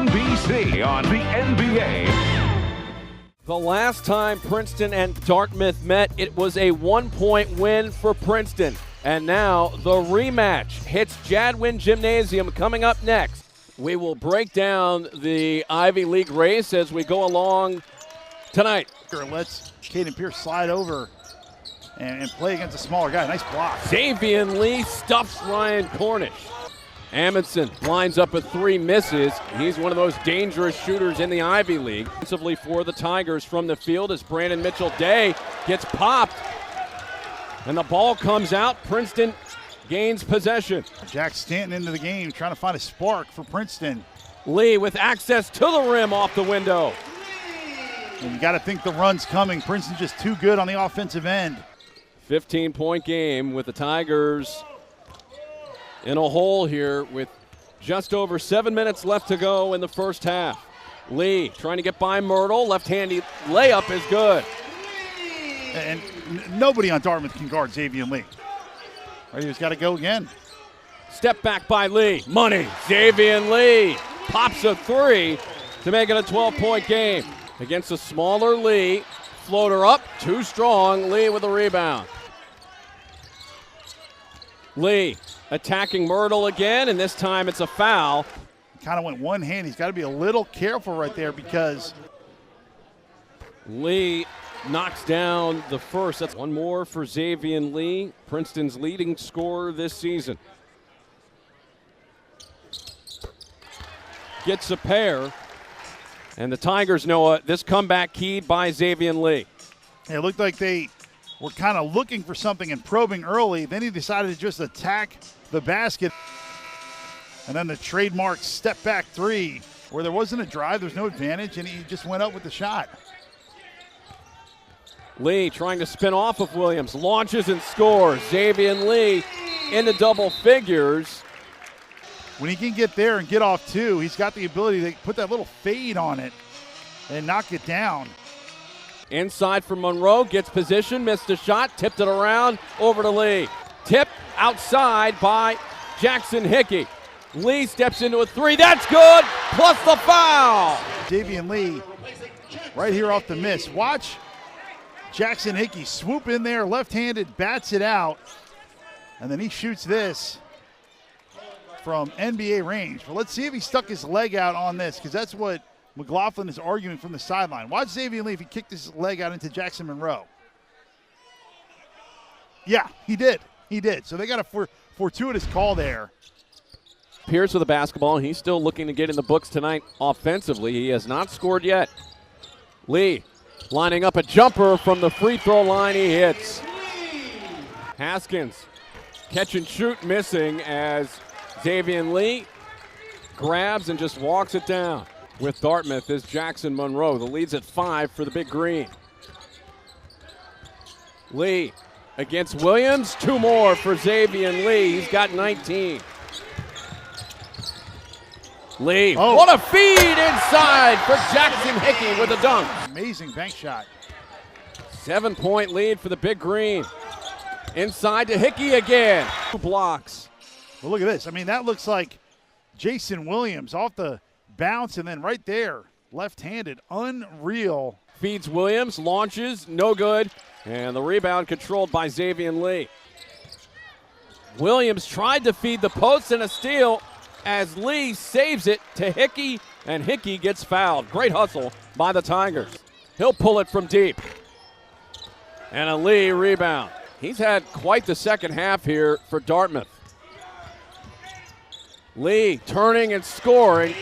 NBC on the NBA. The last time Princeton and Dartmouth met, it was a 1-point win for Princeton. And now the rematch hits Xaivian Gymnasium coming up next. We will break down the Ivy League race as we go along tonight. Let's Caden Pierce slide over and play against a smaller guy. Nice block. Xaivian Lee stuffs Ryan Cornish. Amundsen lines up with 3 misses. He's one of the most dangerous shooters in the Ivy League. Offensively for the Tigers from the field as Brandon Mitchell-Day gets popped. And the ball comes out. Princeton gains possession. Jack Stanton into the game, trying to find a spark for Princeton. Lee with access to the rim off the window. And you got to think the run's coming. Princeton's just too good on the offensive end. 15-point game with the Tigers in a hole here with just over 7 minutes left to go in the first half. Lee trying to get by Myrtle. Left-handed layup is good. And nobody on Dartmouth can guard Xaivian Lee. Right, he's got to go again. Step back by Lee. Money. Xaivian Lee pops a 3 to make it a 12-point game. Against a smaller Lee. Floater up. Too strong. Lee with a rebound. Lee attacking Myrtle again, and this time it's a foul. Kind of went one hand. He's got to be a little careful right there because Lee knocks down the first. That's one more for Xaivian Lee, Princeton's leading scorer this season. Gets a pair, and the Tigers know this comeback keyed by Xaivian Lee. It looked like they were kind of looking for something and probing early. Then he decided to just attack the basket. And then the trademark step-back 3, where there wasn't a drive, there's no advantage, and he just went up with the shot. Lee trying to spin off of Williams, launches and scores. Xaivian Lee into double figures. When he can get there and get off 2, he's got the ability to put that little fade on it and knock it down. Inside for Monroe, gets position, missed a shot, tipped it around, over to Lee. Tip outside by Jackson Hickey. Lee steps into a 3, that's good, plus the foul. Xaivian Lee right here off the miss. Watch Jackson Hickey swoop in there, left-handed, bats it out, and then he shoots this from NBA range. But let's see if he stuck his leg out on this, because that's what McLaughlin is arguing from the sideline. Watch Xaivian Lee if he kicked his leg out into Jackson Monroe. Yeah, he did. He did. So they got a fortuitous call there. Pierce with the basketball, and he's still looking to get in the books tonight offensively. He has not scored yet. Lee lining up a jumper from the free throw line. He hits. Haskins catch and shoot missing as Xaivian Lee grabs and just walks it down. With Dartmouth is Jackson Monroe. The lead's at 5 for the Big Green. Lee against Williams. 2 more for Xaivian Lee. He's got 19. Lee, what a feed inside for Jackson Hickey with a dunk. Amazing bank shot. 7-point lead for the Big Green. Inside to Hickey again. 2 blocks. Well, look at this. I mean, that looks like Jason Williams off the bounce, and then right there, left-handed, unreal. Feeds Williams, launches, no good, and the rebound controlled by Xaivian Lee. Williams tried to feed the post and a steal as Lee saves it to Hickey, and Hickey gets fouled. Great hustle by the Tigers. He'll pull it from deep. And a Lee rebound. He's had quite the second half here for Dartmouth. Lee turning and scoring.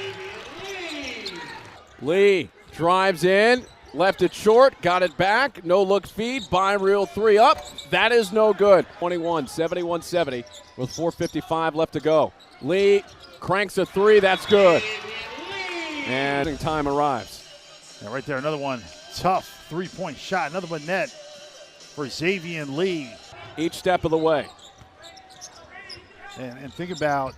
Lee drives in, left it short, got it back, no look feed, by real 3 up. That is no good. 21, 71-70 with 4:55 left to go. Lee cranks a 3, that's good. And time arrives. Yeah, right there, another one. Tough 3-point shot, another one net for Xaivian Lee. Each step of the way. And think about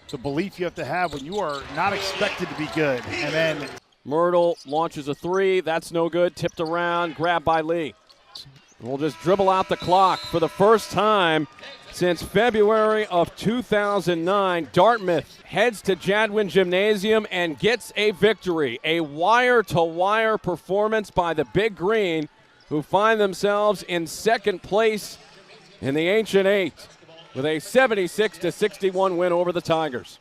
the belief you have to have when you are not expected to be good. And then Myrtle launches a 3. That's no good. Tipped around. Grabbed by Lee. We'll just dribble out the clock for the first time Since February of 2009, Dartmouth heads to Jadwin Gymnasium and gets a victory. A wire-to-wire performance by the Big Green, who find themselves in second place in the Ancient Eight with a 76-61 win over the Tigers.